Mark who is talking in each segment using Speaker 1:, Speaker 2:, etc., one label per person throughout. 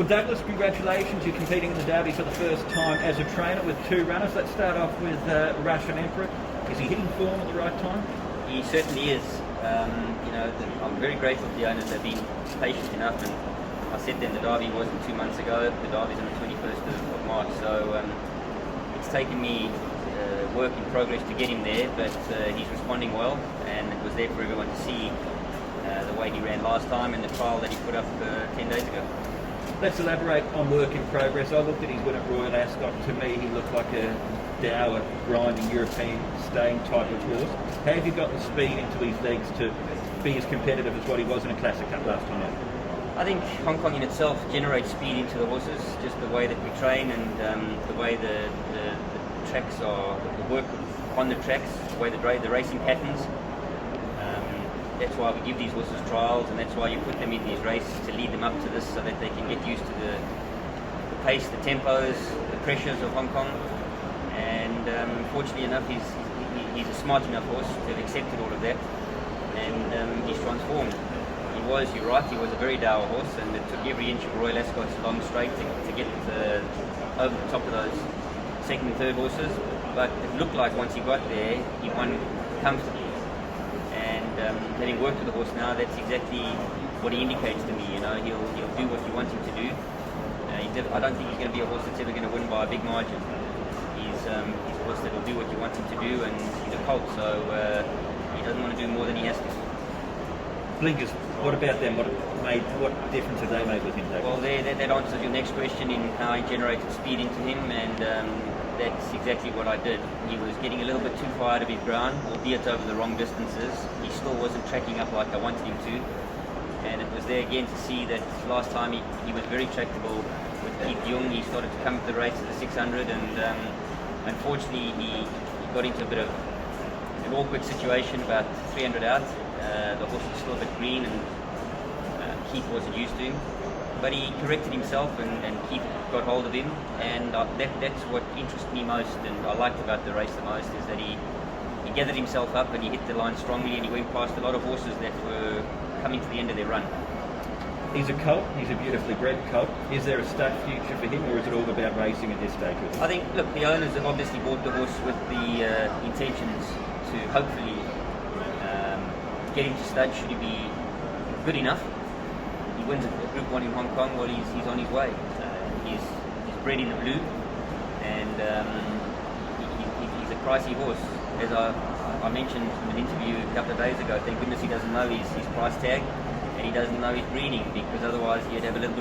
Speaker 1: Well, Douglas, congratulations. You're competing in the Derby for the first time as a trainer with two runners. Let's start off with Russian Emperor. Is he hitting form at the right time?
Speaker 2: He certainly is. I'm very grateful to the owners. They've been patient enough, and I said then the Derby wasn't 2 months ago. The Derby's on the 21st of March, so it's taken me work in progress to get him there, but he's responding well, and it was there for everyone to see the way he ran last time and the trial that he put up 10 days ago.
Speaker 1: Let's elaborate on work in progress. I looked at his win at Royal Ascot. To me, he looked like a dour, grinding European staying type of horse. How have you got the speed into his legs to be as competitive as what he was in a Classic Cup last time out?
Speaker 2: I think Hong Kong in itself generates speed into the horses, just the way that we train and the way the tracks are, the work on the tracks, the way the racing patterns. That's why we give these horses trials, and that's why you put them in these races to lead them up to this, so that they can get used to the pace, the tempos, the pressures of Hong Kong. And fortunately enough, he's a smart enough horse to have accepted all of that, and he's transformed. You're right, he was a very dour horse, and it took every inch of Royal Ascot's long straight to get over the top of those second and third horses. But it looked like once he got there, he won comfortably. And having worked with the horse now, that's exactly what he indicates to me. He'll do what you want him to do. I don't think he's going to be a horse that's ever going to win by a big margin. He's a horse that will do what you want him to do, and he's a colt, so he doesn't want to do more than he has to.
Speaker 1: Blinkers, what about them? What difference have they made with him, David?
Speaker 2: Well, that answers your next question in how I generated speed into him, and that's exactly what I did. He was getting a little bit too far out of his ground, albeit over the wrong distances. He still wasn't tracking up like I wanted him to, and it was there again to see that last time he was very tractable with Keith Jung. He started to come to the race at the 600, and unfortunately he got into a bit of an awkward situation about 300 out. The horse was still a bit green, and Keith wasn't used to him. But he corrected himself, and Keith got hold of him, and that's what interested me most, and I liked about the race the most, is that he gathered himself up and he hit the line strongly, and he went past a lot of horses that were coming to the end of their run.
Speaker 1: He's a colt, he's a beautifully bred colt. Is there a stud future for him, or is it all about racing at this stage with him?
Speaker 2: I think, look, the owners have obviously bought the horse with the intentions to hopefully get him to stud should he be good enough. He wins a Group 1 in Hong Kong, well, he's on his way. He's bred in the blue, and he's a pricey horse. As I mentioned in an interview a couple of days ago, thank goodness he doesn't know his price tag, and he doesn't know his breeding, because otherwise he'd have a little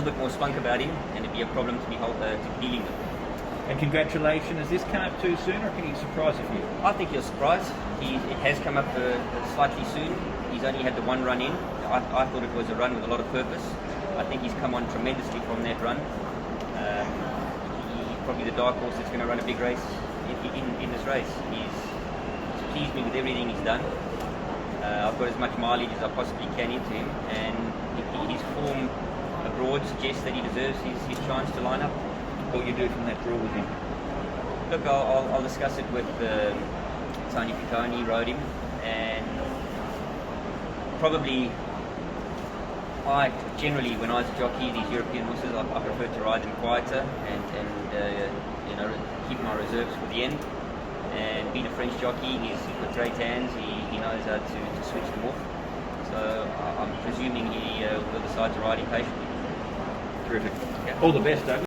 Speaker 2: bit more spunk about him, and it'd be a problem to be dealing with.
Speaker 1: And congratulations. Has this come up too soon, or can he surprise you?
Speaker 2: I think he'll surprise. It has come up slightly soon. He's only had the one run in. I thought it was a run with a lot of purpose. I think he's come on tremendously from that run. He's probably the dark horse that's going to run a big race in this race. He's pleased me with everything he's done. I've got as much mileage as I possibly can into him, and his form abroad suggests that he deserves his chance to line up.
Speaker 1: What you do from that draw with him?
Speaker 2: Look, I'll discuss it with Tony Piccone, rode him, and probably I generally, when I was a jockey, these European horses, I prefer to ride them quieter and keep my reserves for the end. And being a French jockey, he's got great hands. He knows how to switch them off. So I'm presuming he will decide to ride him patiently.
Speaker 1: Terrific.
Speaker 2: Yeah.
Speaker 1: All the best, Doug.